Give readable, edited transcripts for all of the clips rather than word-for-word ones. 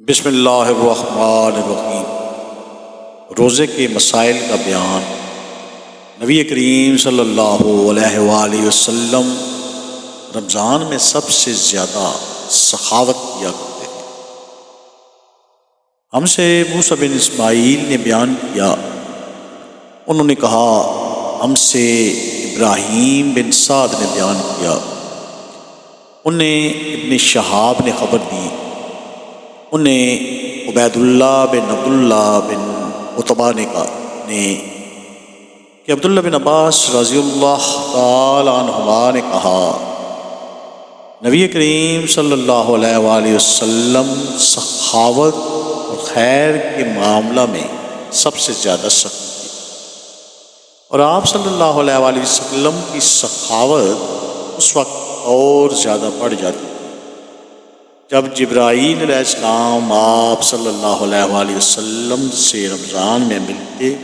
بسم اللہ الرحمن الرحیم۔ روزے کے مسائل کا بیان۔ نبی کریم صلی اللہ علیہ وآلہ وسلم رمضان میں سب سے زیادہ سخاوت کیا کرتے ہیں۔ ہم سے موسیٰ بن اسماعیل نے بیان کیا، انہوں نے کہا ہم سے ابراہیم بن سعد نے بیان کیا، انہیں ابن شہاب نے خبر دی، انہیں عبید اللہ بن عبداللہ بن عتبہ نے کہ عبداللہ بن عباس رضی اللہ تعالی عنہما نے کہا نبی کریم صلی اللہ علیہ وآلہ وسلم سخاوت اور خیر کے معاملہ میں سب سے زیادہ سخت تھی، اور آپ صلی اللہ علیہ وآلہ وسلم کی سخاوت اس وقت اور زیادہ بڑھ جاتی جب جبرائیل علیہ السلام آپ صلی اللہ علیہ وآلہ وسلم سے رمضان میں ملتے۔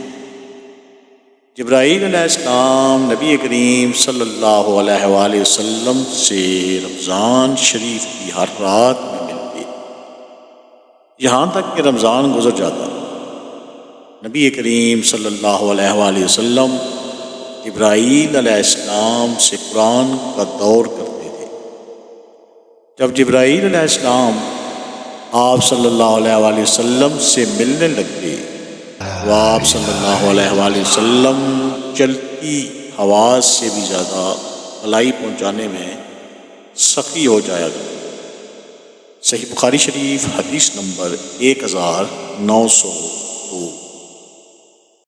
جبرائیل علیہ السلام نبی کریم صلی اللہ علیہ وآلہ وسلم سے رمضان شریف کی ہر رات میں ملتے، یہاں تک کہ رمضان گزر جاتا۔ نبی کریم صلی اللہ علیہ وآلہ وسلم جبرائیل علیہ السلام سے قرآن کا دور کرتے تھے۔ جب جبرائیل علیہ السلام آپ صلی اللہ علیہ وآلہ وسلم سے ملنے لگتے، وہ آپ صلی اللہ علیہ وآلہ وسلم چلتی ہوا سے بھی زیادہ بھلائی پہنچانے میں سخی ہو جایا کرتے۔ صحیح بخاری شریف حدیث نمبر 1902۔